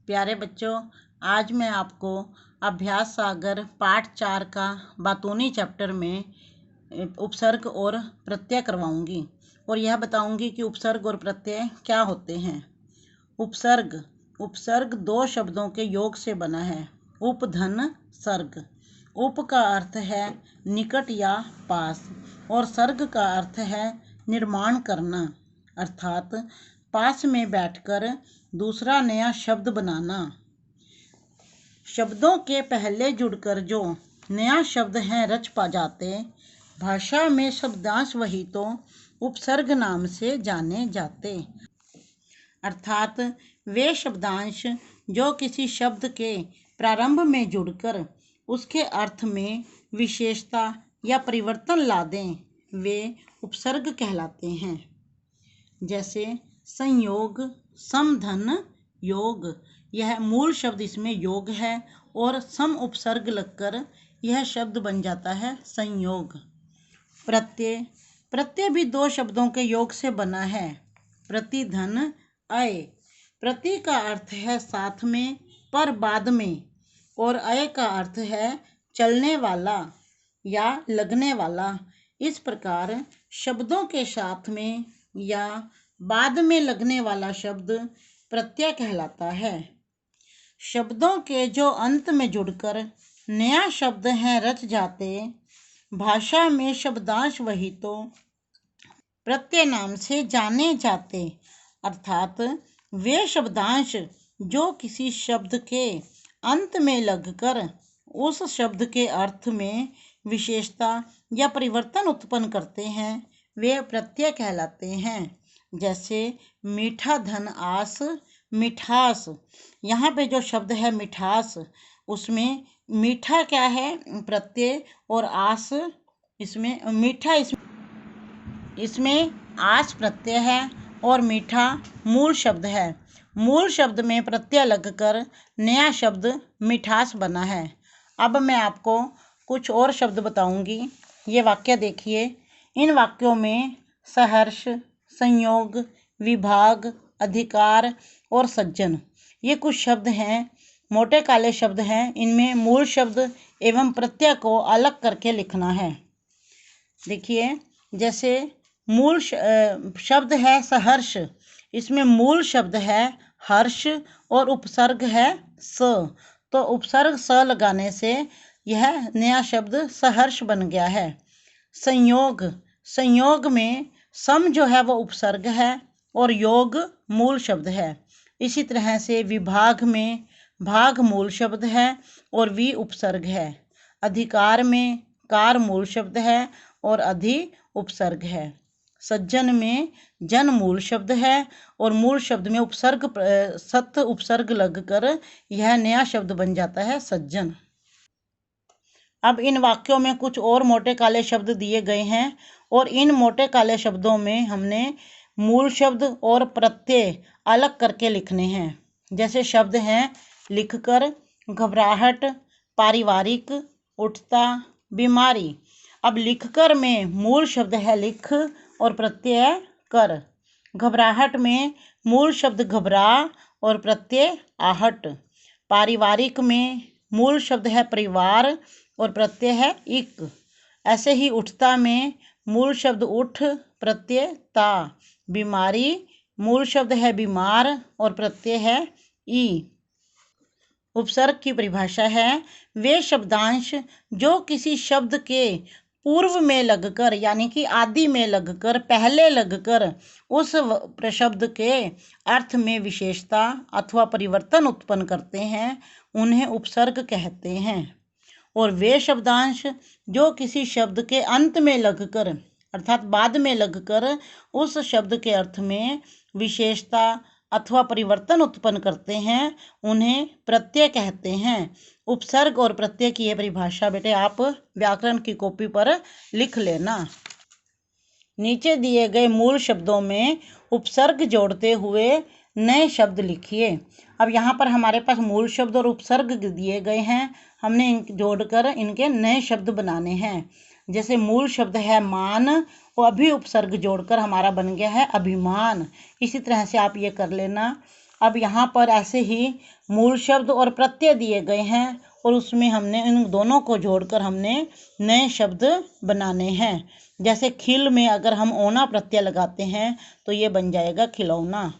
प्यारे बच्चों, आज मैं आपको अभ्यास सागर पाठ 4 का बातूनी चैप्टर में उपसर्ग और प्रत्यय करवाऊंगी और यह बताऊंगी कि उपसर्ग और प्रत्यय क्या होते हैं। उपसर्ग दो शब्दों के योग से बना है। उप धन सर्ग। उप का अर्थ है निकट या पास और सर्ग का अर्थ है निर्माण करना, अर्थात पास में बैठकर दूसरा नया शब्द बनाना। शब्दों के पहले जुड़कर जो नया शब्द है रच पा जाते, भाषा में शब्दांश वही तो उपसर्ग नाम से जाने जाते, अर्थात वे शब्दांश जो किसी शब्द के प्रारंभ में जुड़कर उसके अर्थ में विशेषता या परिवर्तन ला दें, वे उपसर्ग कहलाते हैं। जैसे संयोग, समधन, योग, यह मूल शब्द इसमें योग है और सम उपसर्ग लगकर यह शब्द बन जाता है संयोग। प्रत्यय भी दो शब्दों के योग से बना है। प्रतिधन, अय। प्रति का अर्थ है साथ में पर बाद में और अय का अर्थ है चलने वाला या लगने वाला। इस प्रकार शब्दों के साथ में या बाद में लगने वाला शब्द प्रत्यय कहलाता है। शब्दों के जो अंत में जुड़कर नया शब्द है रच जाते, भाषा में शब्दांश वही तो प्रत्यय नाम से जाने जाते, अर्थात वे शब्दांश जो किसी शब्द के अंत में लगकर उस शब्द के अर्थ में विशेषता या परिवर्तन उत्पन्न करते हैं, वे प्रत्यय कहलाते हैं। जैसे मीठा धन आस, मिठास। यहाँ पे जो शब्द है मिठास, उसमें मीठा क्या है प्रत्यय और आस इसमें मीठा इसमें आस प्रत्यय है और मीठा मूल शब्द है। मूल शब्द में प्रत्यय लगकर नया शब्द मिठास बना है। अब मैं आपको कुछ और शब्द बताऊंगी। ये वाक्य देखिए। इन वाक्यों में सहर्ष, संयोग, विभाग, अधिकार और सज्जन, ये कुछ शब्द हैं, मोटे काले शब्द हैं। इनमें मूल शब्द एवं प्रत्यय को अलग करके लिखना है। देखिए, जैसे मूल शब्द है सहर्ष, इसमें मूल शब्द है हर्ष और उपसर्ग है स, तो उपसर्ग स लगाने से यह नया शब्द सहर्ष बन गया है। संयोग में सम जो है वो उपसर्ग है और योग मूल शब्द है। इसी तरह से विभाग में भाग मूल शब्द है और वी उपसर्ग है। अधिकार में कार मूल शब्द है और अधि उपसर्ग है। सज्जन में जन मूल शब्द है और मूल शब्द में सत उपसर्ग लगकर यह नया शब्द बन जाता है सज्जन। अब इन वाक्यों में कुछ और मोटे काले शब्द दिए गए हैं और इन मोटे काले शब्दों में हमने मूल शब्द और प्रत्यय अलग करके लिखने हैं। जैसे शब्द हैं लिखकर, घबराहट, पारिवारिक, उठता, बीमारी। अब लिखकर में मूल शब्द है लिख और प्रत्यय कर। घबराहट में मूल शब्द घबरा और प्रत्यय आहट। पारिवारिक में मूल शब्द है परिवार और प्रत्यय है इक। ऐसे ही उठता में मूल शब्द उठ, प्रत्यय ता। बीमारी मूल शब्द है बीमार और प्रत्यय है ई। उपसर्ग की परिभाषा है वे शब्दांश जो किसी शब्द के पूर्व में लगकर यानी कि आदि में लगकर, पहले लगकर उस शब्द के अर्थ में विशेषता अथवा परिवर्तन उत्पन्न करते हैं, उन्हें उपसर्ग कहते हैं। और वे शब्दांश जो किसी शब्द के अंत में लगकर अर्थात बाद में लगकर उस शब्द के अर्थ में विशेषता अथवा परिवर्तन उत्पन्न करते हैं, उन्हें प्रत्यय कहते हैं। उपसर्ग और प्रत्यय की यह परिभाषा बेटे आप व्याकरण की कॉपी पर लिख लेना। नीचे दिए गए मूल शब्दों में उपसर्ग जोड़ते हुए नए शब्द लिखिए। अब यहाँ पर हमारे पास मूल शब्द और उपसर्ग दिए गए हैं, हमने जोड़कर इनके नए शब्द बनाने हैं। जैसे मूल शब्द है मान और अभी उपसर्ग जोड़कर हमारा बन गया है अभिमान। इसी तरह से आप ये कर लेना। अब यहाँ पर ऐसे ही मूल शब्द और प्रत्यय दिए गए हैं और उसमें हमने इन दोनों को जोड़कर हमने नए शब्द बनाने हैं। जैसे खिल में अगर हम ओना प्रत्यय लगाते हैं तो ये बन जाएगा खिलौना।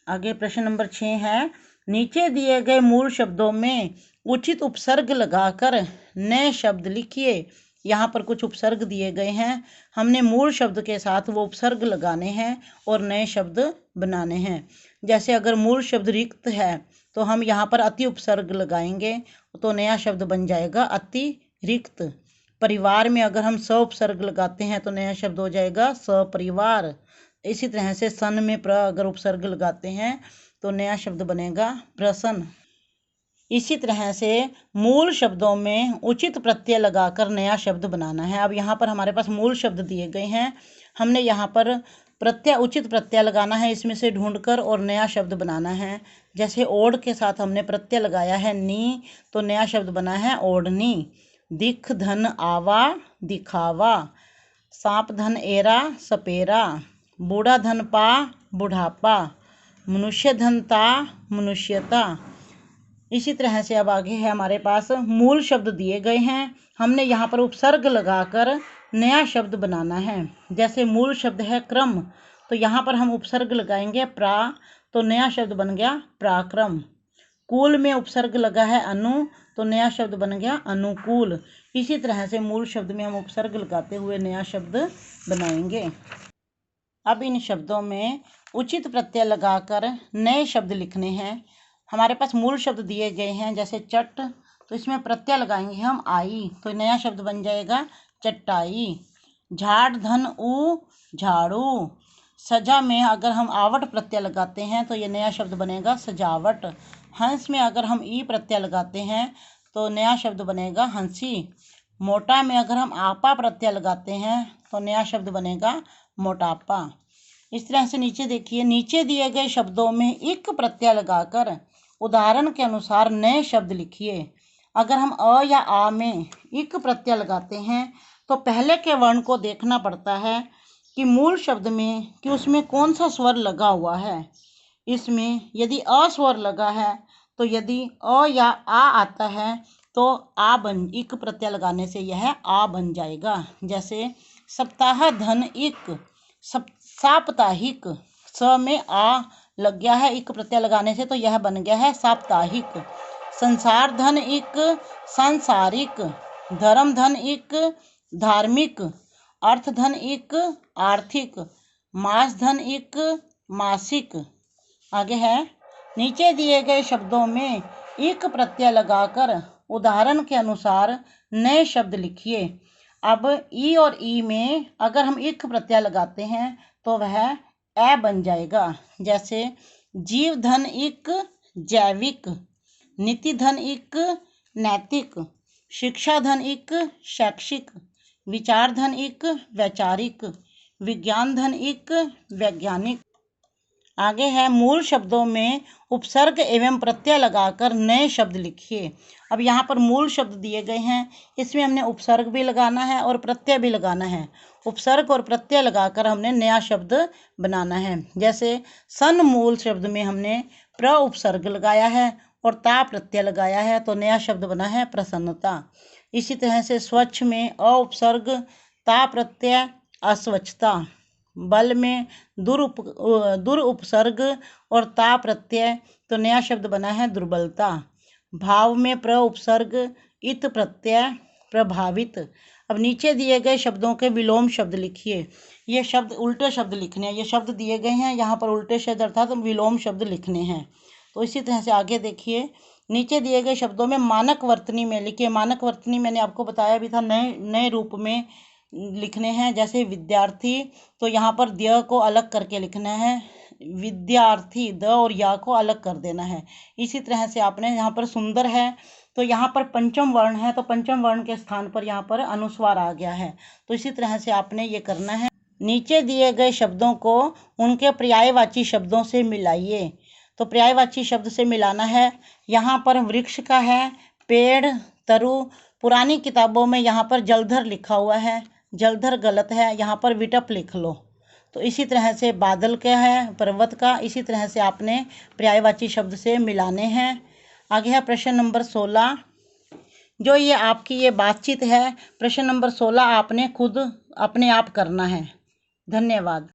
आगे प्रश्न नंबर 6 है, नीचे दिए गए मूल शब्दों में उचित उपसर्ग लगाकर नए शब्द लिखिए। यहाँ पर कुछ उपसर्ग दिए गए हैं, हमने मूल शब्द के साथ वो उपसर्ग लगाने हैं और नए शब्द बनाने हैं। जैसे अगर मूल शब्द रिक्त है तो हम यहाँ पर अति उपसर्ग लगाएंगे तो नया शब्द बन जाएगा अतिरिक्त। परिवार में अगर हम स उपसर्ग लगाते हैं तो नया शब्द हो जाएगा सपरिवार। इसी तरह से सन में प्र अगर उपसर्ग लगाते हैं तो नया शब्द बनेगा प्रसन्न। इसी तरह से मूल शब्दों में उचित प्रत्यय लगाकर नया शब्द बनाना है। अब यहाँ पर हमारे पास मूल शब्द दिए गए हैं, हमने यहाँ पर उचित प्रत्यय लगाना है इसमें से ढूंढकर और नया शब्द बनाना है। जैसे ओढ़ के साथ हमने प्रत्यय लगाया है नी तो नया शब्द बना है ओढ़नी। दिख धन आवा दिखावा, सांप धन एरा सपेरा, बूढ़ा धन पा बुढ़ापा, मनुष्य धन ता मनुष्यता। इसी तरह से अब आगे है हमारे पास मूल शब्द दिए गए हैं, हमने यहाँ पर उपसर्ग लगाकर नया शब्द बनाना है। जैसे मूल शब्द है क्रम तो यहाँ पर हम उपसर्ग लगाएंगे प्रा तो नया शब्द बन गया पराक्रम। कूल में उपसर्ग लगा है अनु तो नया शब्द बन गया अनुकूल। इसी तरह से मूल शब्द में हम उपसर्ग लगाते हुए नया शब्द बनाएंगे। अब इन शब्दों में उचित प्रत्यय लगाकर नए शब्द लिखने हैं। हमारे पास मूल शब्द दिए गए हैं, जैसे चट तो इसमें प्रत्यय लगाएंगे हम आई तो नया शब्द बन जाएगा चटाई। झाड़ धन ऊ झाड़ू, सजा में अगर हम आवट प्रत्यय लगाते हैं तो ये नया शब्द बनेगा सजावट। हंस में अगर हम ई प्रत्यय लगाते हैं तो नया शब्द बनेगा हंसी। मोटा में अगर हम आपा प्रत्यय लगाते हैं तो नया शब्द बनेगा मोटापा। इस तरह से नीचे देखिए, नीचे दिए गए शब्दों में इक प्रत्यय लगाकर उदाहरण के अनुसार नए शब्द लिखिए। अगर हम अ या आ में इक प्रत्यय लगाते हैं तो पहले के वर्ण को देखना पड़ता है कि मूल शब्द में कि उसमें कौन सा स्वर लगा हुआ है। इसमें यदि अ स्वर लगा है तो यदि अ या आ आता है तो इक प्रत्यय लगाने से यह आ बन जाएगा। जैसे सप्ताह धन इक साप्ताहिक, स में आ लग गया है इक प्रत्यय लगाने से तो यह बन गया है साप्ताहिक। संसार धन इक सांसारिक, धर्म धन इक धार्मिक, अर्थ धन इक आर्थिक, मास धन इक मासिक। आगे है, नीचे दिए गए शब्दों में इक प्रत्यय लगाकर उदाहरण के अनुसार नए शब्द लिखिए। अब ई और ई में अगर हम इक प्रत्यय लगाते हैं तो वह ए बन जाएगा। जैसे जीव धन इक जैविक, नीति धन इक नैतिक, शिक्षा धन इक शैक्षिक, विचार धन इक वैचारिक, विज्ञान धन इक वैज्ञानिक। आगे है, मूल शब्दों में उपसर्ग एवं प्रत्यय लगाकर नए शब्द लिखिए। अब यहाँ पर मूल शब्द दिए गए हैं, इसमें हमने उपसर्ग भी लगाना है और प्रत्यय भी लगाना है। उपसर्ग और प्रत्यय लगाकर हमने नया शब्द बनाना है। जैसे सन मूल शब्द में हमने प्र उपसर्ग लगाया है और ता प्रत्यय लगाया है तो नया शब्द बना है प्रसन्नता। इसी तरह से स्वच्छ में अ उपसर्ग ता प्रत्यय अस्वच्छता। बल में दुर उपसर्ग और ता प्रत्यय तो नया शब्द बना है दुर्बलता। भाव में प्र उपसर्ग इत प्रत्यय प्रभावित। अब नीचे दिए गए शब्दों के विलोम शब्द लिखिए। ये शब्द उल्टे शब्द लिखने हैं, ये शब्द दिए गए हैं यहाँ पर उल्टे शब्द अर्थात विलोम शब्द लिखने हैं। तो इसी तरह से आगे देखिए, नीचे दिए गए शब्दों में मानक वर्तनी में लिखिए। मानक वर्तनी मैंने आपको बताया भी था, नए रूप में लिखने हैं। जैसे विद्यार्थी तो यहाँ पर द्य को अलग करके लिखना है, विद्यार्थी द और या को अलग कर देना है। इसी तरह से आपने यहाँ पर सुंदर है तो यहाँ पर पंचम वर्ण है तो पंचम वर्ण के स्थान पर यहाँ पर अनुस्वार आ गया है। तो इसी तरह से आपने ये करना है। नीचे दिए गए शब्दों को उनके पर्यायवाची शब्दों से मिलाइए। तो पर्यायवाची शब्द से मिलाना है। यहाँ पर वृक्ष का है, पेड़, तरु। पुरानी किताबों में यहाँ पर जलधर लिखा हुआ है, जलधर गलत है, यहाँ पर विटप लिख लो। तो इसी तरह से बादल क्या है, पर्वत का। इसी तरह से आपने पर्यायवाची शब्द से मिलाने हैं। आगे है प्रश्न नंबर 16। जो ये आपकी ये बातचीत है, प्रश्न नंबर 16 आपने खुद अपने आप करना है। धन्यवाद।